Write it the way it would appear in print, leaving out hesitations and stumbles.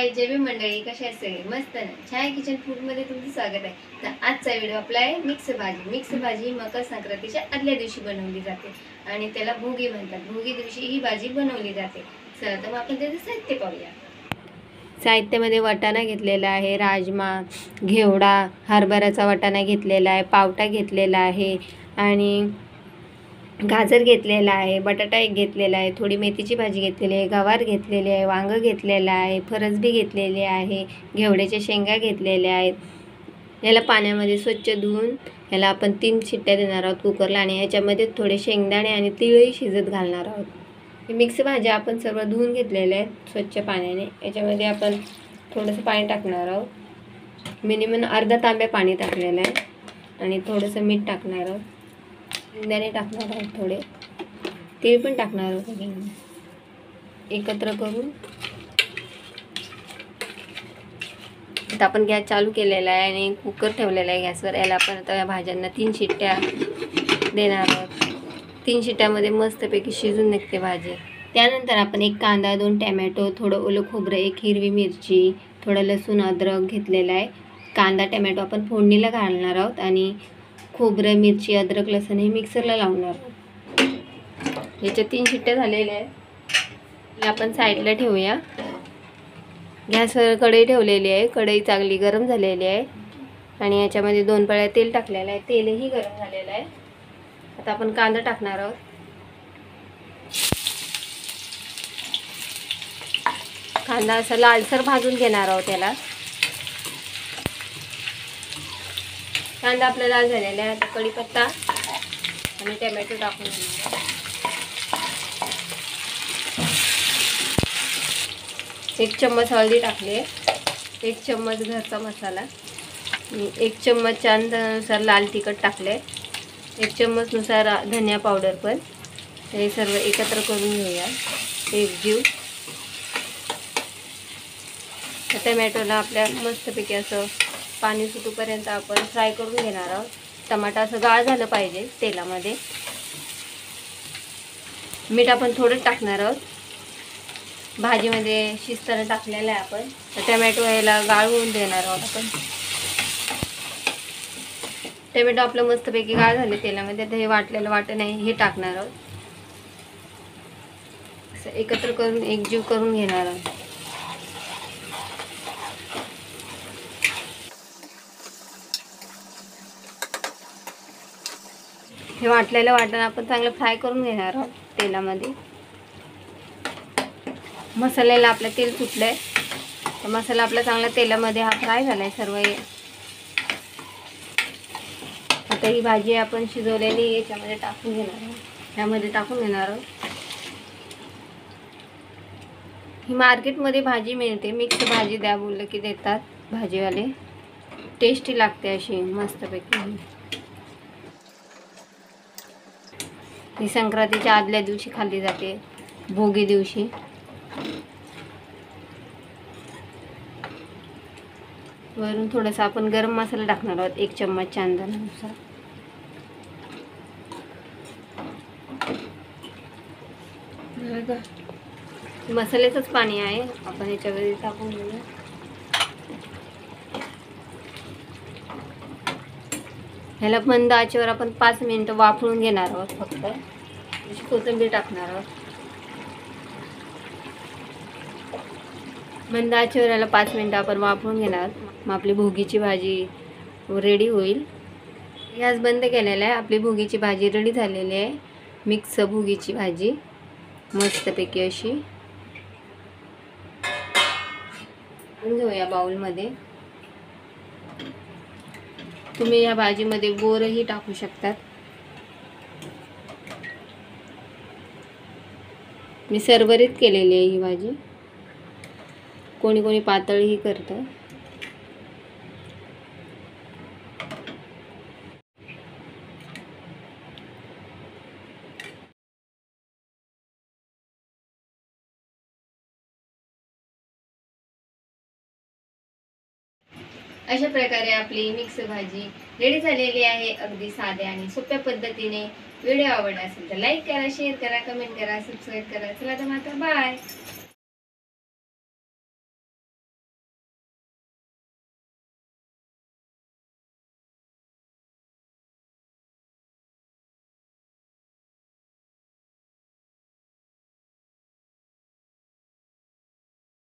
हाय जय भीम मंडळी, कशा आहेत सगळे? मस्त ना. छाया किचन फूड मध्ये तुमचं स्वागत आहे. तर आजचा व्हिडिओ आपला आहे मिक्स भाजी. मिक्स भाजी मकर संक्रांतीच्या आदल्या दिवशी बनवली जाते आणि त्याला भोगी म्हणतात. भोगी दिवशी ही भाजी बनवली जाते. चला तर मग आपण त्याचं साहित्य पाहूया. साहित्यामध्ये वाटाणा घेतलेला आहे, राजमा, घेवडा, हरभऱ्याचा वाटाणा घेतलेला आहे, पावटा घेतलेला आहे आणि गाजर घेतलेला आहे, बटाटा एक घेतलेला आहे, थोडी मेथीची भाजी घेतलेली आहे, गवार घेतलेली आहे, वांगं घेतलेलं आहे, फरसबी घेतलेली आहे, घेवड्याच्या शेंगा घेतलेल्या आहेत. याला पाण्यामध्ये स्वच्छ धुवून याला आपण 3 शिट्ट्या देणार आहोत कुकरला आणि याच्यामध्ये थोडे शेंगदाणे आणि तीळही शिजत घालणार आहोत. ही मिक्स भाज्या आपण सर्व धुवून घेतलेल्या आहेत स्वच्छ पाण्याने. याच्यामध्ये आपण थोडंसं पाणी टाकणार आहोत. मिनिमम अर्धा तांब्या पाणी टाकलेलं आहे आणि थोडंसं मीठ टाकणार आहोत. शेंगदाणे टाकणार आहोत, थोडे तीळ पण टाकणार आहोत. एकत्र करून आता आपण गॅस चालू केलेला आहे आणि कुकर ठेवलेला आहे गॅसवर. याला आपण आता या भाज्यांना 3 शिट्ट्या देणार आहोत. 3 शिट्ट्यामध्ये मस्तपैकी शिजून निघते भाजी. त्यानंतर आपण 1 कांदा, 2 टॅमॅटो, थोडं ओलं खोबरं, 1 हिरवी मिरची, थोडं लसूण अद्रक घेतलेला आहे. कांदा टॅमॅटो आपण फोडणीला घालणार आहोत आणि खोबरं, मिरची, अद्रक, लसूण हे मिक्सरला लावणार आहोत. याच्या 3 शिट्ट्या झालेल्या आहेत. आपण साईडला ठेवूया. गॅसवर कढई ठेवलेली आहे. कढई चांगली गरम झालेली आहे आणि याच्यामध्ये 2 पळ्या तेल टाकलेलं आहे. तेलही गरम झालेलं आहे. आता आपण कांदा टाकणार आहोत. कांदा असा लालसर भाजून घेणार आहोत. त्याला कांदा आपला लाल झालेला आहे. आता कढीपत्ता आणि टोमॅटो टाकून घेणार आहोत. 1 चम्मच हळदी टाकली, 1 चम्मच घरचा मसाला, 1 चम्मच चांदनुसार लाल तिखट टाकले, 1 चम्मचनुसार धनिया पावडर पण. हे सर्व एकत्र करून घेऊया एकजीव. टोमॅटोला आपल्या मस्तपैकी असं पाणी सुटूपर्यंत आपण फ्राय करून घेणार आहोत. टमाटा असं गाळ झालं पाहिजे तेलामध्ये. मीठ आपण थोडं टाकणार आहोत. भाजीमध्ये शिजताना टाकलेलं आहे आपण. तर टोमॅटो याला गाळ होऊन देणार आहोत आपण. टोमॅटो आपलं मस्तपैकी गाळ झाले तेलामध्ये. आता हे वाटलेलं वाटण आहे हे टाकणार आहोत. असं एकत्र करून एकजीव करून घेणार आहोत. हे वाटलेलं वाटण आपण चांगलं फ्राय करून घेणार आहोत तेलामध्ये. मसाल्याला आपलं तेल सुटलं आहे. तर मसाला आपला चांगला तेलामध्ये हा फ्राय झाला आहे सर्व. आता ही भाजी आपण शिजवलेली याच्यामध्ये टाकून घेणार आहोत. ह्यामध्ये टाकून घेणार आहोत. ही मार्केटमध्ये भाजी मिळते. मिक्स भाजी द्या बोललं की देतात भाजीवाले. टेस्टी लागते अशी मस्तपैकी. ही संक्रांतीच्या आदल्या दिवशी खाल्ली जाते, भोगी दिवशी. वरून थोडासा आपण गरम मसाला टाकणार आहोत, 1 चम्मच अंदाजानुसार. मसाल्याचंच पाणी आहे, आपण याच्यामध्ये टाकून घेऊया. ह्याला मंद आचेवर आपण 5 मिनिटं वाफळून घेणार आहोत. फक्त कोथिंबीर टाकणार आहोत. मंद आचेवर याला 5 मिनिटं आपण वाफळून घेणार. मग आपली भोगीची भाजी रेडी होईल. गॅस बंद केलेला आहे. आपली भोगीची भाजी रेडी झालेली आहे. मिक्स भोगीची भाजी मस्तपैकी अशी घेऊया बाउलमध्ये. तुम्ही या भाजीमध्ये बोरही टाकू शकतात. मी सरभरीत केलेली आहे ही भाजी. कोणी कोणी पातळही करतं. अशा प्रकारे आपली मिक्स भाजी रेडी झालेली आहे. अगदी साध्या आणि सोप्या पद्धतीने. व्हिडिओ आवडला असेल तर लाईक करा, शेअर करा, कमेंट करा, सबस्क्राईब करा. चला तर मात्र बाय.